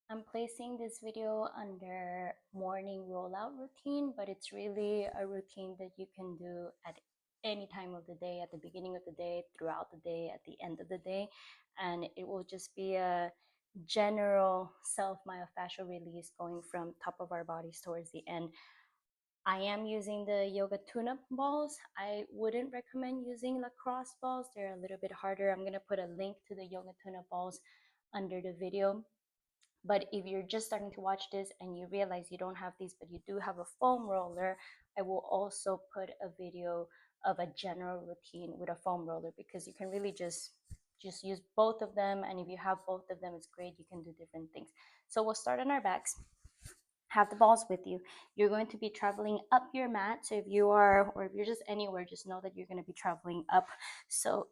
I'm placing this video under morning rollout routine, but it's really a routine that you can do at any time of the day, at the beginning of the day, throughout the day, at the end of the day. And it will just be a general self myofascial release going from top of our bodies towards the end. I am using the yoga tune-up balls. I wouldn't recommend using lacrosse balls. They're a little bit harder. I'm going to put a link to the yoga tune-up balls under the video. But if you're just starting to watch this and you realize you don't have these, but you do have a foam roller, I will also put a video of a general routine with a foam roller, because you can really just use both of them. And if you have both of them, it's great. You can do different things. So we'll start on our backs. Have the balls with you. You're going to be traveling up your mat. So if you are, or if you're just anywhere, just know that you're going to be traveling up. So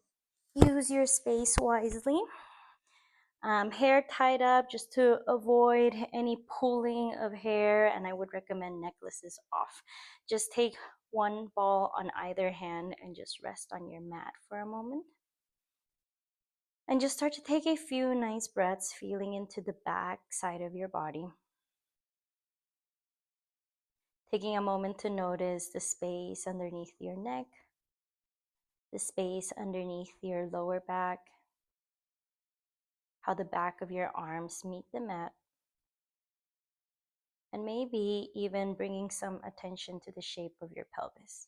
use your space wisely. Hair tied up just to avoid any pulling of hair, and I would recommend necklaces off. Just take one ball on either hand and just rest on your mat for a moment. And just start to take a few nice breaths, feeling into the back side of your body. Taking a moment to notice the space underneath your neck, the space underneath your lower back, how the back of your arms meet the mat, and maybe even bringing some attention to the shape of your pelvis.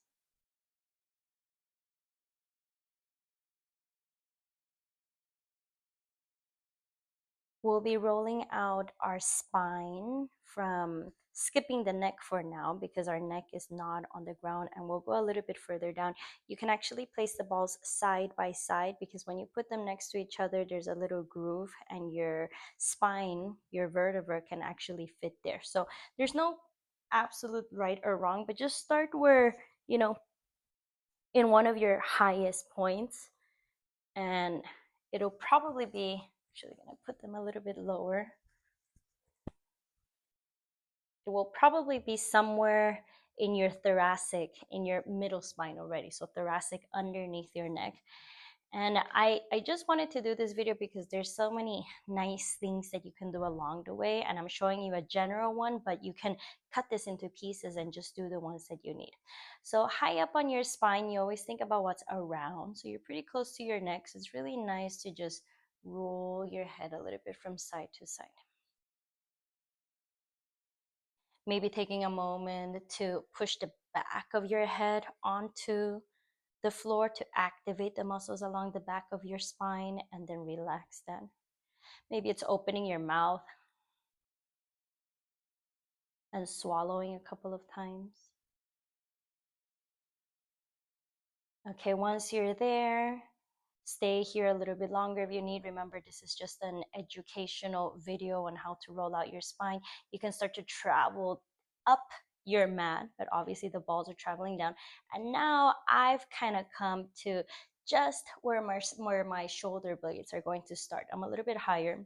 We'll be rolling out our spine from skipping the neck for now, because our neck is not on the ground, and we'll go a little bit further down. You can actually place the balls side by side, because when you put them next to each other, there's a little groove and your spine, your vertebra can actually fit there. So there's no absolute right or wrong, but just start where, in one of your highest points, and it'll probably be, actually gonna put them a little bit lower. It will probably be somewhere in your thoracic, in your middle spine already. So thoracic underneath your neck. And I just wanted to do this video because there's so many nice things that you can do along the way. And I'm showing you a general one, but you can cut this into pieces and just do the ones that you need. So high up on your spine, you always think about what's around. So you're pretty close to your neck. So it's really nice to just roll your head a little bit from side to side. Maybe taking a moment to push the back of your head onto the floor to activate the muscles along the back of your spine, and then relax them. Maybe it's opening your mouth and swallowing a couple of times. Okay, once you're there, stay here a little bit longer if you need. Remember, this is just an educational video on how to roll out your spine. You can start to travel up your mat, but obviously the balls are traveling down. And now I've kind of come to just where my shoulder blades are going to start. I'm a little bit higher,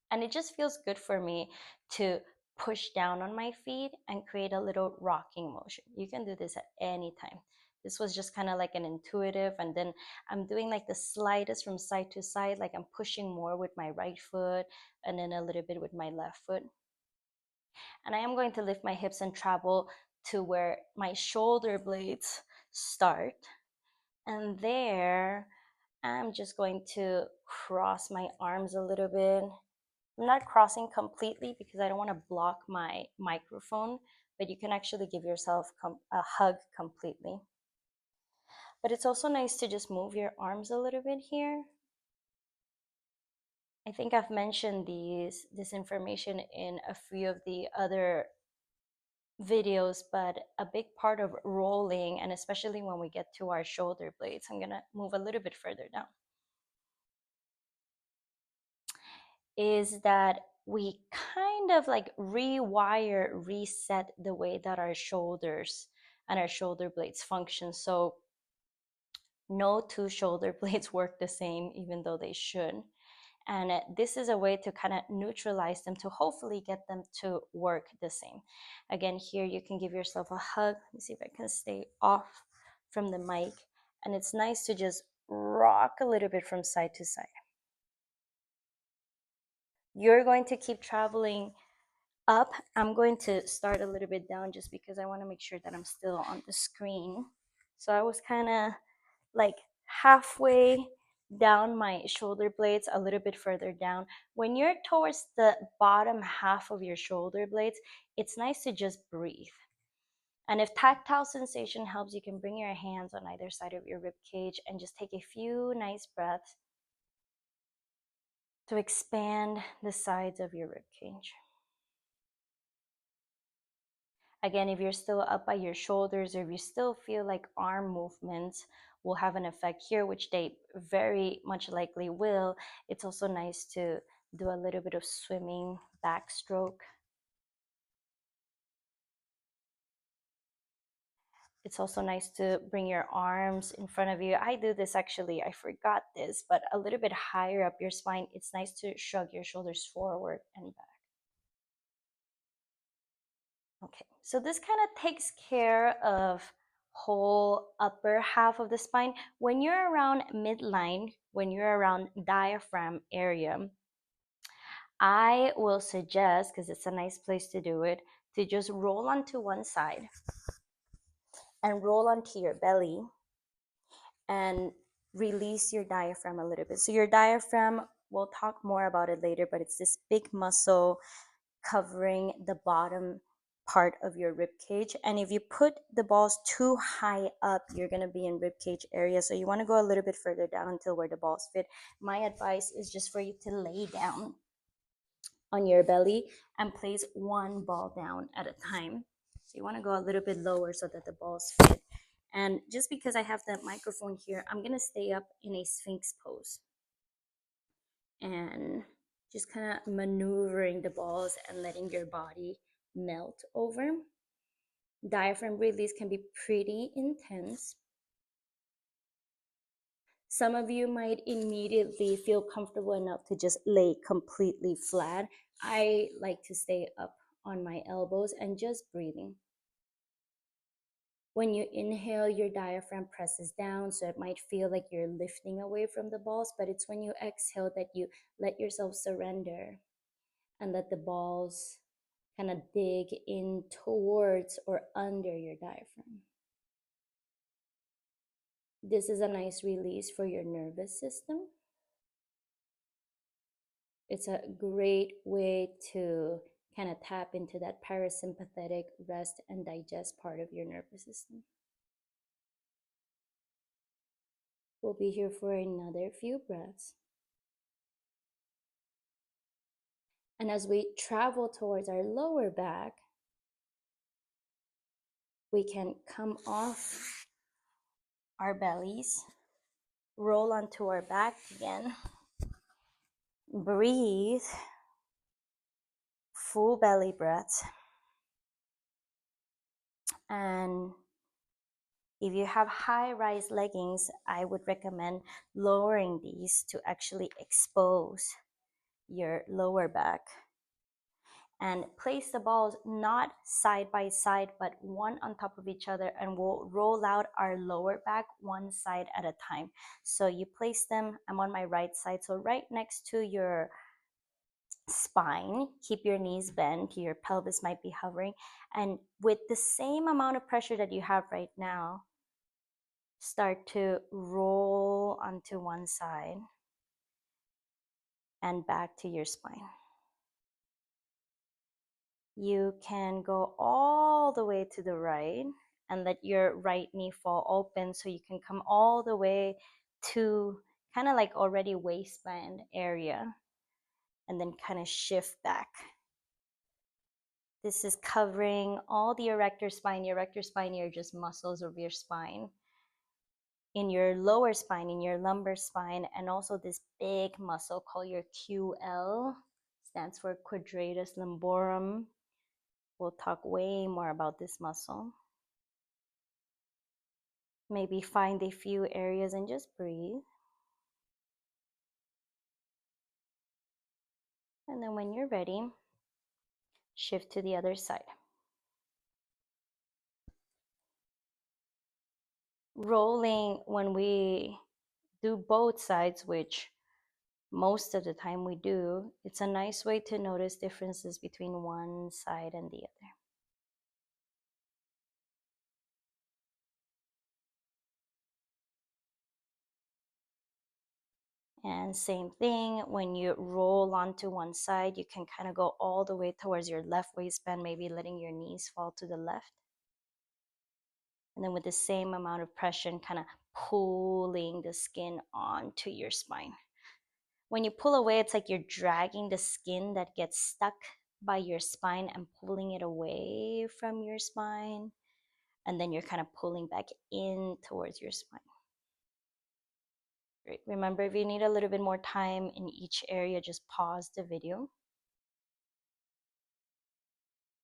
and it just feels good for me to push down on my feet and create a little rocking motion. You can do this at any time. This was just kind of like an intuitive, and then I'm doing like the slightest from side to side, like I'm pushing more with my right foot and then a little bit with my left foot. And I am going to lift my hips and travel to where my shoulder blades start. And there, I'm just going to cross my arms a little bit. I'm not crossing completely because I don't want to block my microphone, but you can actually give yourself a hug completely. But it's also nice to just move your arms a little bit here. I think I've mentioned this information in a few of the other videos, but a big part of rolling, and especially when we get to our shoulder blades, I'm gonna move a little bit further down, is that we kind of like rewire, reset the way that our shoulders and our shoulder blades function. So no two shoulder blades work the same, even though they should. And this is a way to kind of neutralize them, to hopefully get them to work the same. Again, here you can give yourself a hug. Let me see if I can stay off from the mic. And it's nice to just rock a little bit from side to side. You're going to keep traveling up. I'm going to start a little bit down just because I want to make sure that I'm still on the screen. So I was kind of like halfway down my shoulder blades, a little bit further down. When you're towards the bottom half of your shoulder blades, it's nice to just breathe. And if tactile sensation helps, you can bring your hands on either side of your rib cage and just take a few nice breaths to expand the sides of your rib cage. Again, if you're still up by your shoulders, or if you still feel like arm movements will have an effect here, which they very much likely will, it's also nice to do a little bit of swimming backstroke. It's also nice to bring your arms in front of you. I do this actually, I forgot this, but a little bit higher up your spine. It's nice to shrug your shoulders forward and back. Okay, so this kind of takes care of whole upper half of the spine. When you're around midline, when you're around diaphragm area, I will suggest, because it's a nice place to do it, to just roll onto one side and roll onto your belly and release your diaphragm a little bit. So your diaphragm, we'll talk more about it later, but it's this big muscle covering the bottom part of your rib cage. And if you put the balls too high up, you're going to be in rib cage area. So you want to go a little bit further down until where the balls fit. My advice is just for you to lay down on your belly and place one ball down at a time. So you want to go a little bit lower so that the balls fit. And just because I have the microphone here, I'm going to stay up in a sphinx pose and just kind of maneuvering the balls and letting your body melt over. Diaphragm release can be pretty intense. Some of you might immediately feel comfortable enough to just lay completely flat. I like to stay up on my elbows and just breathing. When you inhale, your diaphragm presses down, so it might feel like you're lifting away from the balls, but it's when you exhale that you let yourself surrender and let the balls kind of dig in towards or under your diaphragm. This is a nice release for your nervous system. It's a great way to kind of tap into that parasympathetic rest and digest part of your nervous system. We'll be here for another few breaths. And as we travel towards our lower back, we can come off our bellies, roll onto our back again, breathe, full belly breaths. And if you have high-rise leggings, I would recommend lowering these to actually expose your lower back. And place the balls not side by side, but one on top of each other, and we'll roll out our lower back one side at a time. So you place them, I'm on my right side, so right next to your spine, keep your knees bent, your pelvis might be hovering, and with the same amount of pressure that you have right now, start to roll onto one side and back to your spine. You can go all the way to the right and let your right knee fall open so you can come all the way to kind of like already waistband area and then kind of shift back. This is covering all the erector spine. The erector spine are just muscles of your spine. In your lower spine, in your lumbar spine, and also this big muscle called your QL, stands for quadratus lumborum. We'll talk way more about this muscle. Maybe find a few areas and just breathe. And then when you're ready, shift to the other side. Rolling when we do both sides, which most of the time we do, it's a nice way to notice differences between one side and the other. And same thing, when you roll onto one side, you can kind of go all the way towards your left waistband, maybe letting your knees fall to the left. And then with the same amount of pressure, kind of pulling the skin onto your spine. When you pull away, it's like you're dragging the skin that gets stuck by your spine and pulling it away from your spine. And then you're kind of pulling back in towards your spine. Great. Remember, if you need a little bit more time in each area, just pause the video.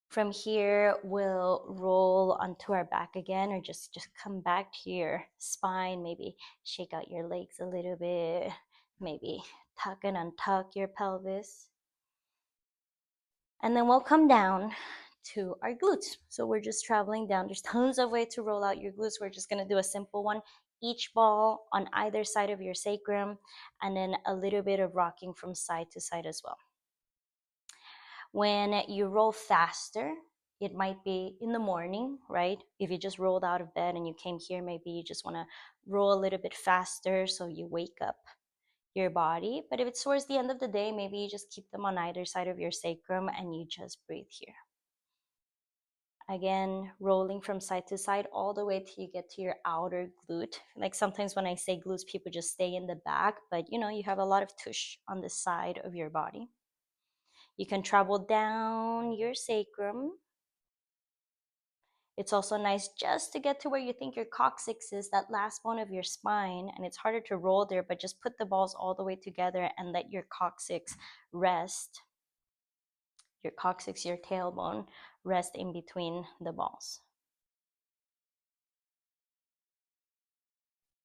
From here, we'll roll onto our back again, or just come back to your spine. Maybe shake out your legs a little bit. Maybe tuck and untuck your pelvis. And then we'll come down to our glutes. So we're just traveling down. There's tons of ways to roll out your glutes. We're just going to do a simple one. Each ball on either side of your sacrum, and then a little bit of rocking from side to side as well. When you roll faster, it might be in the morning, right? If you just rolled out of bed and you came here, maybe you just want to roll a little bit faster so you wake up your body. But if it's towards the end of the day, maybe you just keep them on either side of your sacrum and you just breathe here. Again, rolling from side to side all the way till you get to your outer glute. Like sometimes when I say glutes, people just stay in the back, but you know, you have a lot of tush on the side of your body. You can travel down your sacrum. It's also nice just to get to where you think your coccyx is, that last bone of your spine, and it's harder to roll there, but just put the balls all the way together and let your coccyx rest. Your coccyx, your tailbone, rest in between the balls.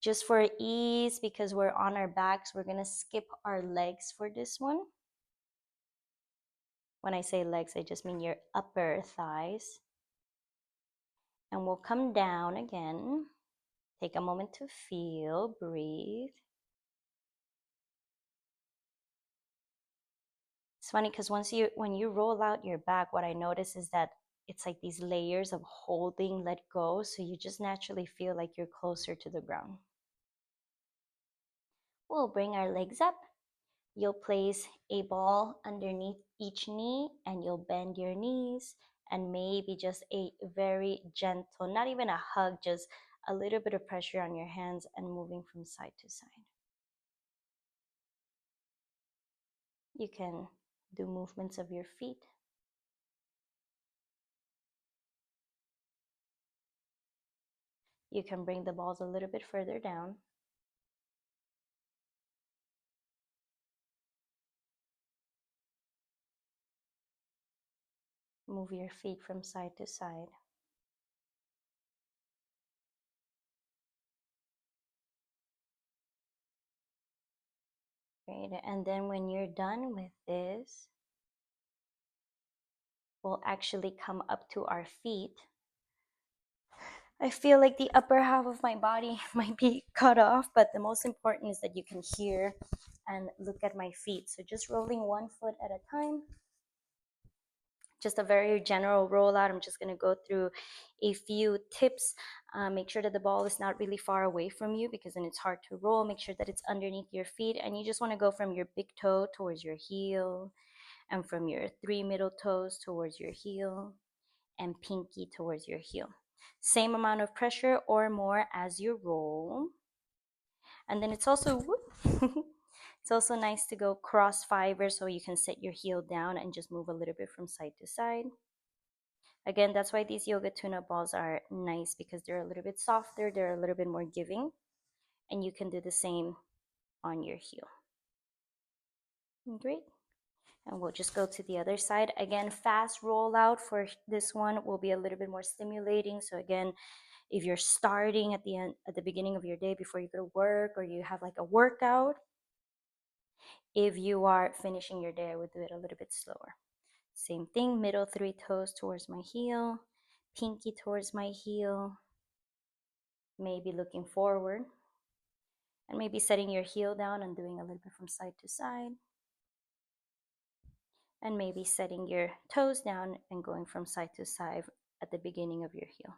Just for ease, because we're on our backs, we're gonna skip our legs for this one. When I say legs, I just mean your upper thighs. And we'll come down again. Take a moment to feel, breathe. It's funny because when you roll out your back, what I notice is that it's like these layers of holding, let go, so you just naturally feel like you're closer to the ground. We'll bring our legs up. You'll place a ball underneath each knee and you'll bend your knees, and maybe just a very gentle, not even a hug, just a little bit of pressure on your hands and moving from side to side. You can do movements of your feet. You can bring the balls a little bit further down. Move your feet from side to side. Great. And then when you're done with this, we'll actually come up to our feet. I feel like the upper half of my body might be cut off, but the most important is that you can hear and look at my feet. So just rolling one foot at a time. Just a very general rollout. I'm just going to go through a few tips. Make sure that the ball is not really far away from you, because then it's hard to roll. Make sure that it's underneath your feet, and you just want to go from your big toe towards your heel, and from your 3 middle toes towards your heel, and pinky towards your heel. Same amount of pressure or more as you roll. And then it's also it's also nice to go cross fiber, so you can set your heel down and just move a little bit from side to side. Again, that's why these yoga tune-up balls are nice, because they're a little bit softer, they're a little bit more giving, and you can do the same on your heel. Great. And we'll just go to the other side. Again, fast rollout for this one will be a little bit more stimulating. So again, if you're starting at the beginning of your day before you go to work, or you have like a workout, if you are finishing your day, I would do it a little bit slower. Same thing, middle 3 toes towards my heel, pinky towards my heel, maybe looking forward. And maybe setting your heel down and doing a little bit from side to side. And maybe setting your toes down and going from side to side at the beginning of your heel.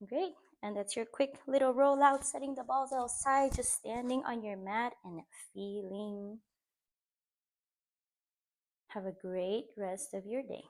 Great. And that's your quick little rollout, setting the balls outside, just standing on your mat and feeling. Have a great rest of your day.